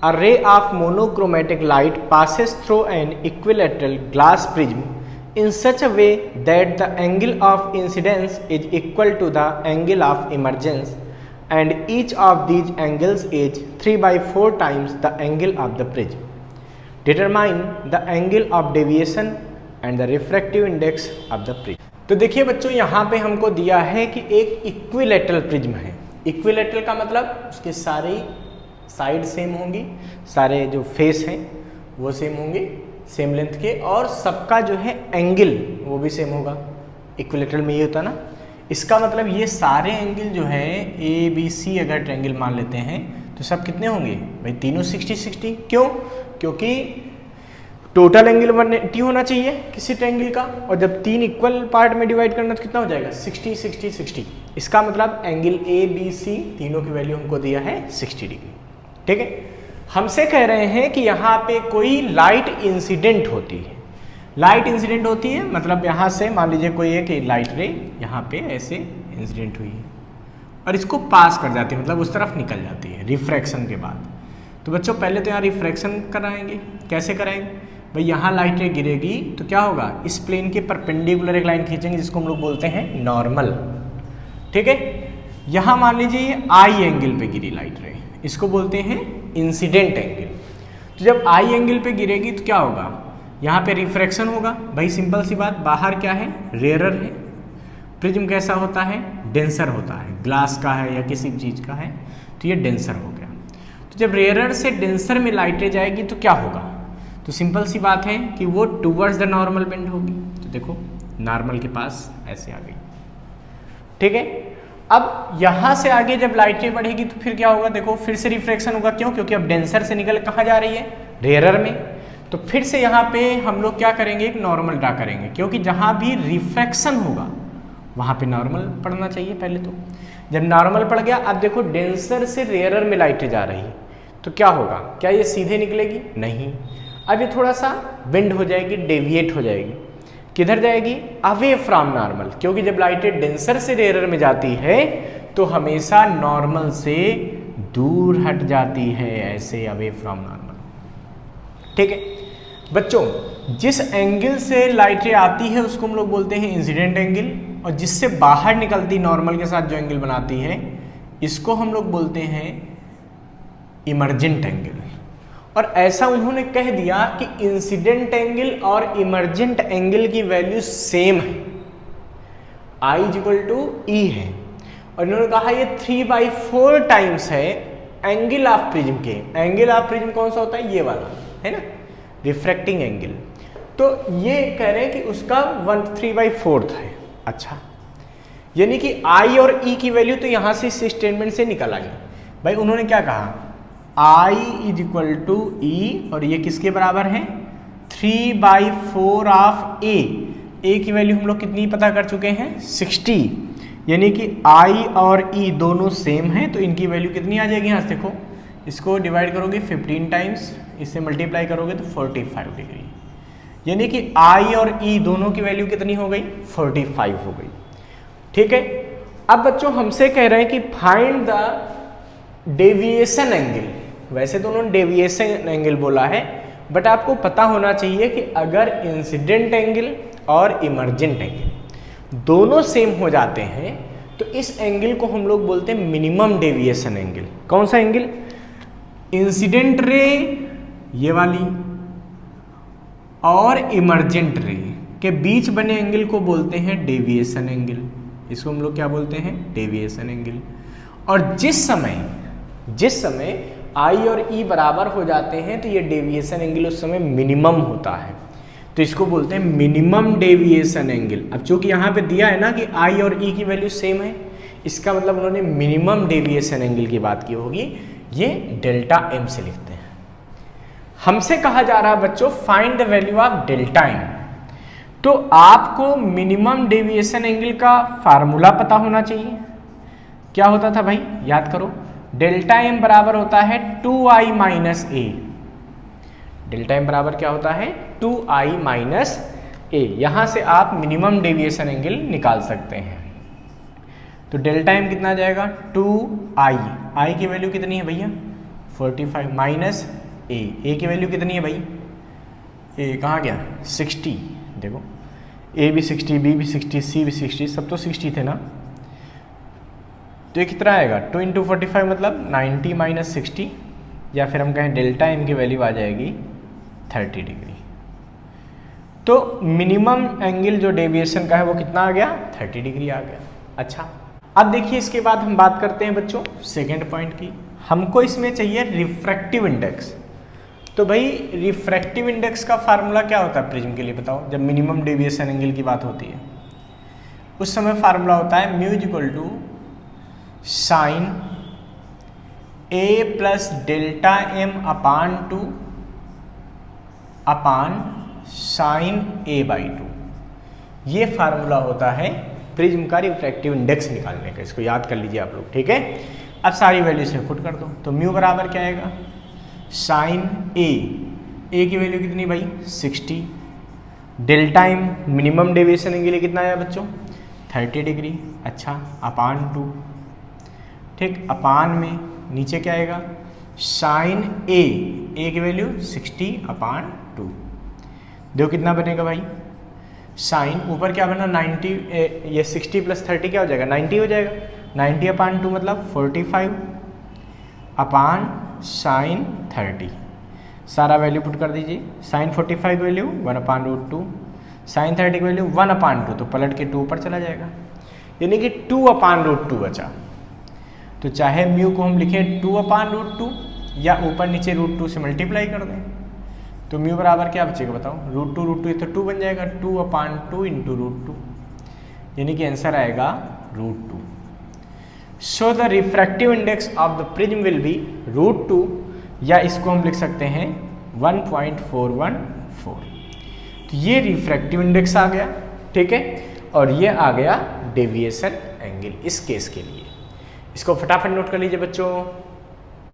A ray of monochromatic light passes through an equilateral glass prism in such a way that the angle of incidence is equal to the angle of emergence, and each of these angles is 3/4 times the angle of the prism. Determine the angle of deviation and the refractive index of the prism. तो देखिए बच्चों, यहाँ पे हमको दिया है कि एक इक्विलेटरल प्रिज्म है। इक्विलेटरल का मतलब उसके सारे साइड सेम होंगी, सारे जो फेस हैं वो सेम होंगे, सेम लेंथ के, और सबका जो है एंगल वो भी सेम होगा। इक्विलेटरल में ये होता है ना, इसका मतलब ये सारे एंगल जो है ए बी सी अगर ट्रायंगल मान लेते हैं तो सब कितने होंगे भाई, तीनों 60-60। क्यों? क्योंकि टोटल एंगल 180 होना चाहिए किसी ट्रायंगल का, और जब तीन इक्वल पार्ट में डिवाइड करना तो कितना हो जाएगा 60-60-60। इसका मतलब एंगल ए बी सी तीनों की वैल्यू हमको दिया है 60 डिग्री। ठीक है, हमसे कह रहे हैं कि यहाँ पे कोई लाइट इंसिडेंट होती है। लाइट इंसिडेंट होती है मतलब यहाँ से मान लीजिए कोई एक लाइट रे यहाँ पे ऐसे इंसिडेंट हुई है और इसको पास कर जाती है, मतलब उस तरफ निकल जाती है रिफ्रैक्शन के बाद। तो बच्चों पहले तो यहाँ रिफ्रैक्शन कराएंगे। कैसे कराएंगे भाई, यहाँ लाइट रे गिरेगी तो क्या होगा, इस प्लेन के परपेंडिकुलर एक लाइन खींचेंगे जिसको हम लोग बोलते हैं नॉर्मल। ठीक है, यहाँ मान लीजिए आई एंगल पे गिरी लाइट रे, इसको बोलते हैं इंसिडेंट एंगल। तो जब आई एंगल पे गिरेगी तो क्या होगा, यहाँ पे रिफ्रैक्शन होगा। भाई सिंपल सी बात, बाहर क्या है, रेयरर है। प्रिज्म कैसा होता है, डेंसर होता है, ग्लास का है या किसी चीज़ का है, तो ये डेंसर हो गया। तो जब रेयरर से डेंसर में लाइटें जाएगी तो क्या होगा, तो सिंपल सी बात है कि वो टूवर्ड्स द नॉर्मल बेंड होगी। तो देखो नॉर्मल के पास ऐसे आ गई। ठीक है, अब यहाँ से आगे जब लाइटें बढ़ेगी तो फिर क्या होगा, देखो फिर से रिफ्रैक्शन होगा। क्यों? क्योंकि अब डेंसर से निकल कहाँ जा रही है, रेयरर में। तो फिर से यहाँ पे हम लोग क्या करेंगे, एक नॉर्मल ड्रा करेंगे, क्योंकि जहाँ भी रिफ्रैक्शन होगा वहाँ पे नॉर्मल पढ़ना चाहिए पहले। तो जब नॉर्मल पड़ गया, अब देखो डेंसर से रेयरर में लाइटें जा रही तो क्या होगा, क्या ये सीधे निकलेगी? नहीं, अब ये थोड़ा सा बेंड हो जाएगी, डेविएट हो जाएगी। किधर जाएगी? अवे फ्रॉम नॉर्मल, क्योंकि जब लाइटें डेंसर से रेयरर में जाती है तो हमेशा नॉर्मल से दूर हट जाती है, ऐसे अवे फ्रॉम नॉर्मल। ठीक है बच्चों, जिस एंगल से लाइटें आती है उसको हम लोग बोलते हैं इंसिडेंट एंगल, और जिससे बाहर निकलती नॉर्मल के साथ जो एंगल बनाती है इसको हम लोग बोलते हैं इमर्जेंट एंगल। और ऐसा उन्होंने कह दिया कि इंसिडेंट एंगल और इमर्जेंट एंगल की वैल्यू सेम है, I = E है, और इन्होंने कहा ये 3/4 टाइम्स है एंगल ऑफ प्रिज्म के। एंगल ऑफ प्रिज्म कौन सा होता है, ये वाला है ना, रिफ्रैक्टिंग एंगल। तो ये कह रहे हैं कि उसका 3/4 है। अच्छा, यानी कि I और E की वैल्यू तो यहाँ से इस स्टेटमेंट से निकल आई। भाई उन्होंने क्या कहा, I = E, और ये किसके बराबर है, 3/4 ऑफ A। A की वैल्यू हम लोग कितनी पता कर चुके हैं, 60। यानी कि I और E दोनों सेम हैं, तो इनकी वैल्यू कितनी आ जाएगी, यहाँ से देखो इसको डिवाइड करोगे 15 टाइम्स, इससे मल्टीप्लाई करोगे तो 45 डिग्री। यानी कि I और E दोनों की वैल्यू कितनी हो गई, 45 हो गई। ठीक है, अब बच्चों हमसे कह रहे हैं कि फाइंड द डेविएशन एंगल। वैसे तो उन्होंने डेविएशन एंगल बोला है, बट आपको पता होना चाहिए कि अगर इंसिडेंट एंगल और इमर्जेंट एंगल दोनों सेम हो जाते हैं तो इस एंगल को हम लोग बोलते हैं मिनिमम डेविएशन एंगल। कौन सा एंगल, इंसिडेंट रे ये वाली और इमर्जेंट रे के बीच बने एंगल को बोलते हैं डेविएशन एंगल। इसको हम लोग क्या बोलते हैं, डेविएशन एंगल। और जिस समय I और E बराबर हो जाते हैं तो ये डेविएशन एंगल उस समय मिनिमम होता है, तो इसको बोलते हैं मिनिमम डेविएशन एंगल। अब चूंकि यहाँ पे दिया है ना कि I और E की वैल्यू सेम है, इसका मतलब उन्होंने मिनिमम डेविएशन एंगल की बात की होगी। ये डेल्टा M से लिखते हैं। हमसे कहा जा रहा है बच्चों find the value of delta M। तो आपको मिनिमम डेविएशन एंगल का फार्मूला पता होना चाहिए। क्या होता था भाई, याद करो, डेल्टा M बराबर होता है 2I - A। डेल्टा M बराबर क्या होता है, 2I - A। यहाँ से आप मिनिमम डेविएशन एंगल निकाल सकते हैं। तो डेल्टा M कितना आ जाएगा, 2I। I की वैल्यू कितनी है भैया, 45 माइनस ए की वैल्यू कितनी है भाई, ए कहाँ गया 60, देखो ए भी 60, बी भी 60, सी भी 60, सब तो 60 थे ना, तो ये कितना आएगा 2 इंटू 45 मतलब 90 माइनस 60, या फिर हम कहें डेल्टा एम की वैल्यू आ जाएगी 30 डिग्री। तो मिनिमम एंगल जो डेविएशन का है वो कितना आ गया 30 डिग्री आ गया। अच्छा अब देखिए इसके बाद हम बात करते हैं बच्चों सेकेंड पॉइंट की, हमको इसमें चाहिए रिफ्रैक्टिव इंडेक्स। तो भाई रिफ्रैक्टिव इंडेक्स का फार्मूला क्या होता है प्रिज्म के लिए बताओ, जब मिनिमम डेविएशन एंगल की बात होती है उस समय फार्मूला होता है mu equal to sine A plus delta M upon 2 upon sine A by 2। ये फार्मूला होता है प्रिज्म का रिफ्रैक्टिव इंडेक्स निकालने का, इसको याद कर लीजिए आप लोग, ठीक है। अब सारी वैल्यू से पुट कर दो, तो म्यू बराबर क्या आएगा साइन ए की वैल्यू कितनी भाई 60, डेल्टा एम मिनिमम डेविएशन के लिए कितना आया बच्चों 30 डिग्री, अच्छा अपान 2, ठीक अपान में नीचे क्या आएगा साइन ए की वैल्यू 60 अपान 2, देखो कितना बनेगा भाई साइन ऊपर क्या बना 90, ये 60 प्लस 30 क्या हो जाएगा 90 हो जाएगा, 90 अपान 2 मतलब 45 अपान साइन 30, सारा वैल्यू पुट कर दीजिए, sine 45 value 1 upon root 2, sine 30 की वैल्यू 1 अपान 2, तो पलट के 2 ऊपर चला जाएगा, यानी कि 2 अपान रूट 2 बचा। तो चाहे म्यू को हम लिखें 2 अपान रूट 2 या ऊपर नीचे रूट 2 से मल्टीप्लाई कर दें, तो म्यू बराबर क्या बचेगा बताओ रूट टू ये तो 2 बन जाएगा, 2 अपान 2 इंटू रूट 2, यानी कि आंसर आएगा root 2। So the refractive index of the prism will be root 2, या इसको हम लिख सकते हैं 1.414। तो ये रिफ्रैक्टिव इंडेक्स आ गया, ठीक है, और ये आ गया डेविएशन एंगल इस केस के लिए। इसको फटाफट नोट कर लीजिए बच्चों।